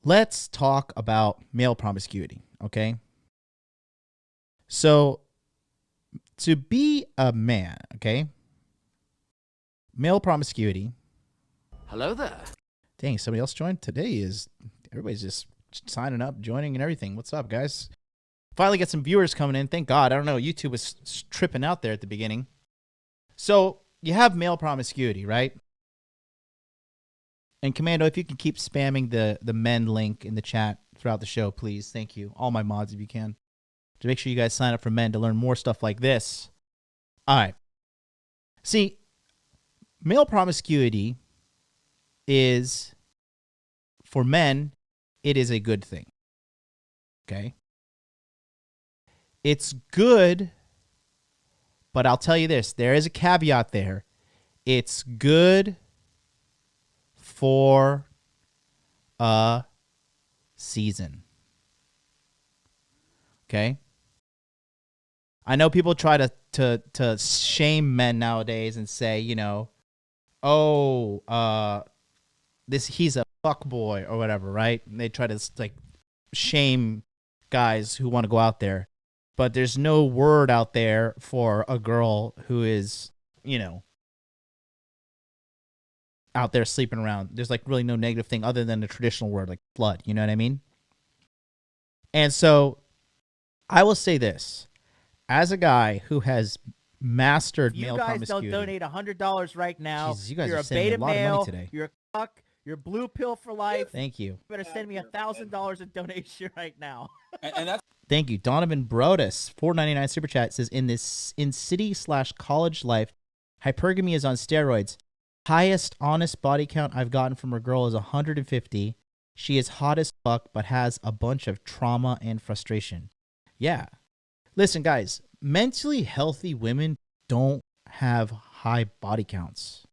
let's talk about male promiscuity, okay? So, to be a man, okay? Male promiscuity. Hello there. Dang, somebody else joined? Everybody's just signing up, joining and everything. What's up, guys? Finally get some viewers coming in. Thank God. I don't know. YouTube was tripping out there at the beginning. So, you have male promiscuity, right? And Commando, if you can keep spamming the men link in the chat throughout the show, please. Thank you. All my mods, if you can. To make sure you guys sign up for men to learn more stuff like this. All right. See, male promiscuity is, for men, it is a good thing. Okay? It's good, but I'll tell you this. There is a caveat there. It's good for a season. Okay? I know people try to shame men nowadays and say, you know, oh, he's a fuck boy or whatever, right? And they try to like shame guys who want to go out there. But there's no word out there for a girl who is, you know, out there sleeping around. There's like really no negative thing other than the traditional word like blood. You know what I mean? And so I will say this. As a guy who has mastered male promiscuity. You guys don't donate $100 right now. Jesus, you guys you're are a sending beta a lot of male. money today. You're a cuck. You're blue pill for life. Thank you. You better send me $1,000 in donation right now. And that's Thank you. Donovan Brodus, $4.99 super chat, says in city/college life, hypergamy is on steroids. Highest honest body count I've gotten from a girl is 150. She is hot as fuck, but has a bunch of trauma and frustration. Yeah. Listen, guys, mentally healthy women don't have high body counts.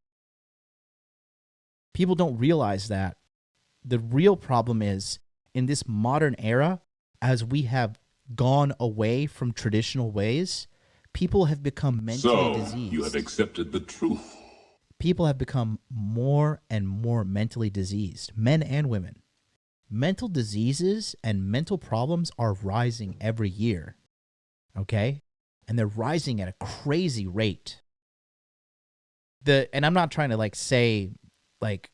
People don't realize that. The real problem is, in this modern era, as we have gone away from traditional ways, people have become mentally diseased. You have accepted the truth. People have become more and more mentally diseased, men and women. Mental diseases and mental problems are rising every year. Okay? And they're rising at a crazy rate. And I'm not trying to like say like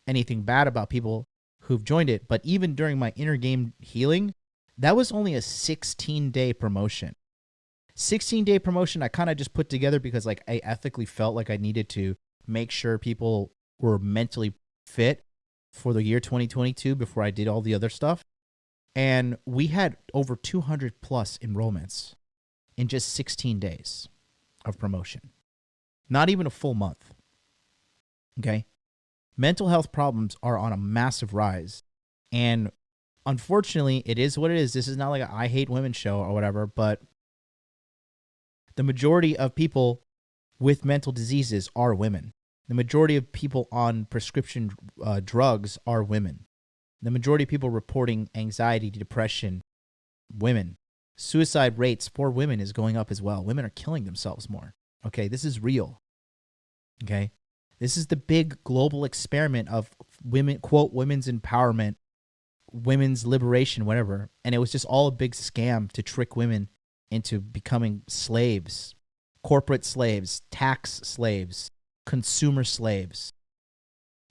anything bad about people who've joined it, but even during my inner game healing, that was only a 16-day promotion. 16-day promotion I kind of just put together because like I ethically felt like I needed to make sure people were mentally fit for the year 2022 before I did all the other stuff. And we had over 200 plus enrollments in just 16 days of promotion. Not even a full month. Okay? Mental health problems are on a massive rise. And unfortunately, it is what it is. This is not like a I hate women show or whatever, but the majority of people with mental diseases are women. The majority of people on prescription drugs are women. The majority of people reporting anxiety, depression, women. Suicide rates for women is going up as well. Women are killing themselves more. Okay, this is real. Okay, this is the big global experiment of women, quote, women's empowerment, women's liberation, whatever. And it was just all a big scam to trick women into becoming slaves, corporate slaves, tax slaves, consumer slaves.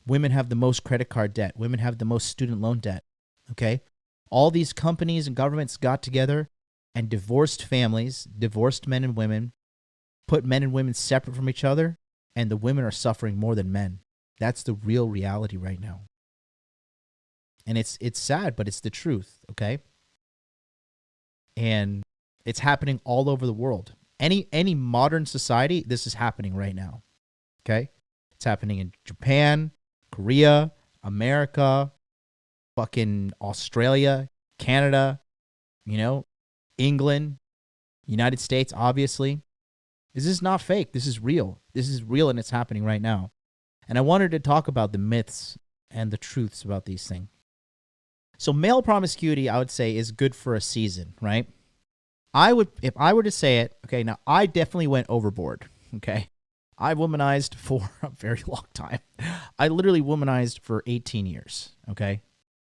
Women have the most credit card debt. Women have the most student loan debt. Okay? All these companies and governments got together and divorced families, divorced men and women, put men and women separate from each other, and the women are suffering more than men. That's the real reality right now. And it's sad, but it's the truth, okay? And it's happening all over the world. Any modern society, this is happening right now. Okay? It's happening in Japan, Korea, America, fucking Australia, Canada, you know, England, United States, obviously. This is not fake. This is real. This is real and it's happening right now. And I wanted to talk about the myths and the truths about these things. So male promiscuity, I would say, is good for a season, right? If I were to say it, okay, now I definitely went overboard, okay? I womanized for a very long time. I literally womanized for 18 years, okay?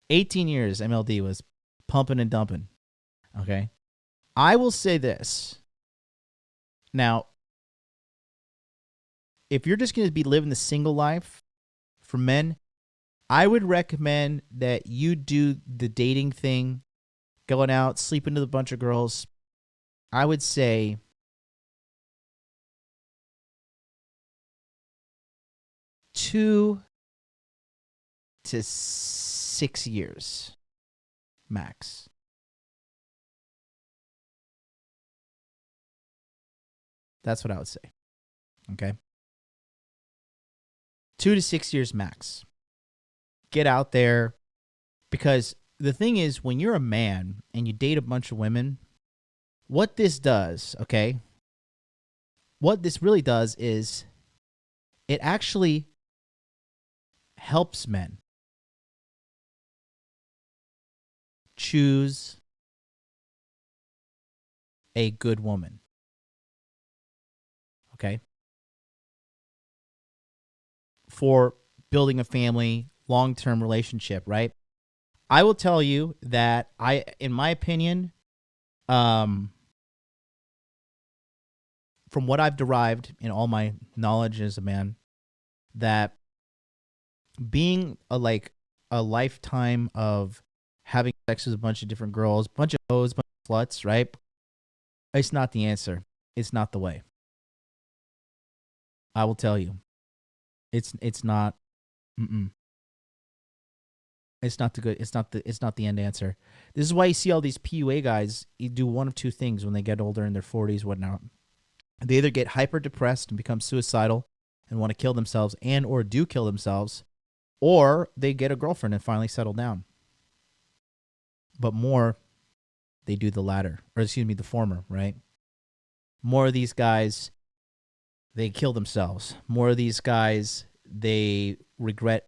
18 years MLD was pumping and dumping. Okay. I will say this. Now, if you're just going to be living the single life for men, I would recommend that you do the dating thing, going out, sleeping with a bunch of girls. I would say 2 to 6 years max. That's what I would say. Okay. 2 to 6 years max. Get out there, because the thing is, when you're a man and you date a bunch of women, what this does, okay, what this really does is it actually helps men choose a good woman. Okay? For building a family, long-term relationship, right? I will tell you that in my opinion, from what I've derived in all my knowledge as a man, that being a lifetime of having sex with a bunch of different girls, bunch of hoes, bunch of sluts, right? It's not the answer. It's not the way. I will tell you. It's not. It's not the good. It's not the end answer. This is why you see all these PUA guys. You do one of two things when they get older in their 40s, whatnot. They either get hyper depressed and become suicidal and want to kill themselves, and or do kill themselves, or they get a girlfriend and finally settle down. But more, they do the latter, or excuse me, the former, right? More of these guys, they kill themselves. More of these guys, they regret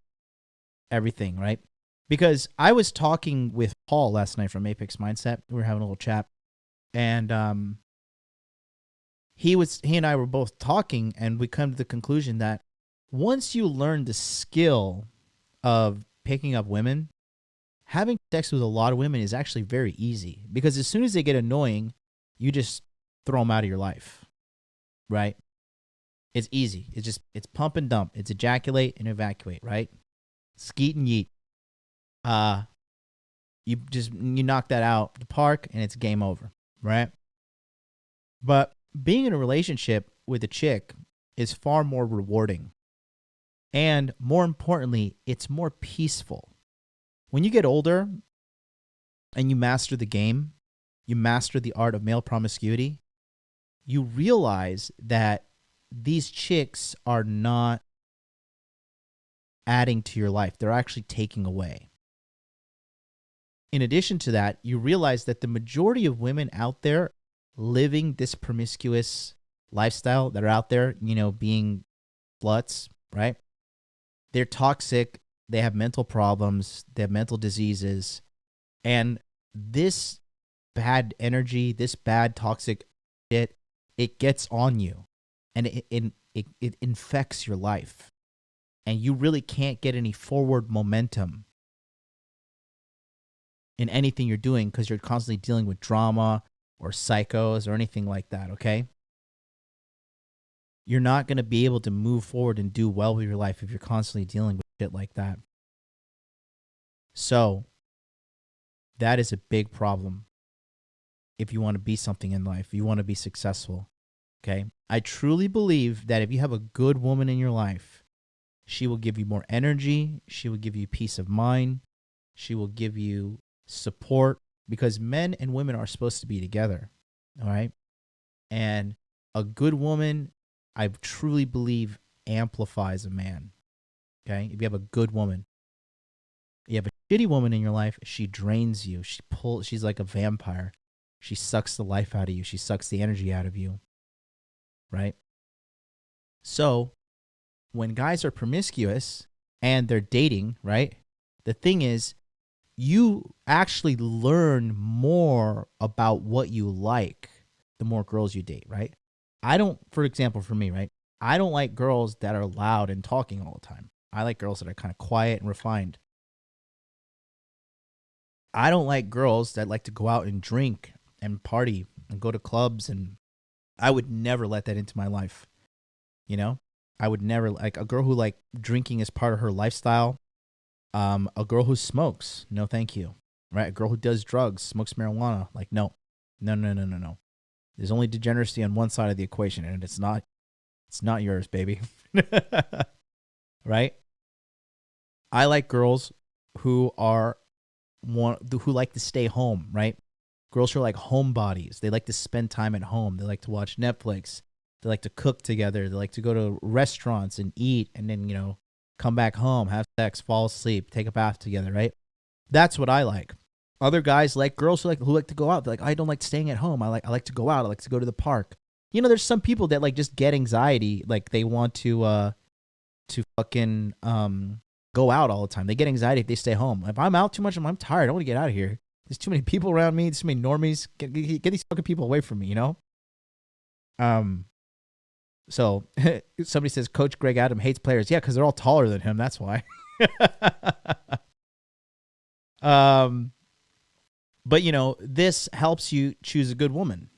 everything, right? Because I was talking with Paul last night from Apex Mindset. We were having a little chat, and he and I were both talking, and we come to the conclusion that once you learn the skill of picking up women, having sex with a lot of women is actually very easy, because as soon as they get annoying, you just throw them out of your life, right? It's easy. It's pump and dump. It's ejaculate and evacuate, right? Skeet and yeet. You knock that out the park and it's game over, right? But being in a relationship with a chick is far more rewarding. And more importantly, it's more peaceful. When you get older and you master the game, you master the art of male promiscuity, you realize that these chicks are not adding to your life. They're actually taking away. In addition to that, you realize that the majority of women out there living this promiscuous lifestyle that are out there, being sluts, right? They're toxic. They have mental problems. They have mental diseases. And this bad energy, this bad toxic shit, it gets on you. And it infects your life. And you really can't get any forward momentum in anything you're doing, because you're constantly dealing with drama or psychos or anything like that, okay? You're not going to be able to move forward and do well with your life if you're constantly dealing with shit like that. So, that is a big problem if you want to be something in life, if you want to be successful, okay? I truly believe that if you have a good woman in your life, she will give you more energy, she will give you peace of mind, she will give you support, because men and women are supposed to be together, all right? And a good woman, I truly believe, amplifies a man, okay? If you have a good woman. You have a shitty woman in your life, she drains you. She's like a vampire. She sucks the life out of you. She sucks the energy out of you, right? So, when guys are promiscuous and they're dating, right? The thing is, you actually learn more about what you like the more girls you date, right? For example, for me, right? I don't like girls that are loud and talking all the time. I like girls that are kind of quiet and refined. I don't like girls that like to go out and drink and party and go to clubs, and I would never let that into my life. You know, I would never like a girl who like drinking is part of her lifestyle. A girl who smokes, no, thank you. Right? A girl who does drugs, smokes marijuana, like no. There's only degeneracy on one side of the equation, and it's not yours, baby. Right? I like girls who like to stay home, right? Girls who are like homebodies. They like to spend time at home. They like to watch Netflix. They like to cook together. They like to go to restaurants and eat, and then, you know, come back home, have sex, fall asleep, take a bath together, right? That's what I like. Other guys like girls who like to go out. They're like, I don't like staying at home. I like to go out. I like to go to the park. You know, there's some people that like just get anxiety, like they want to fucking go out all the time. They get anxiety if they stay home. If I'm out too much, I'm tired. I want to get out of here. There's too many people around me. There's too many normies. Get these fucking people away from me, you know? So somebody says Coach Greg Adam hates players. Yeah, because they're all taller than him. That's why. But you know, this helps you choose a good woman.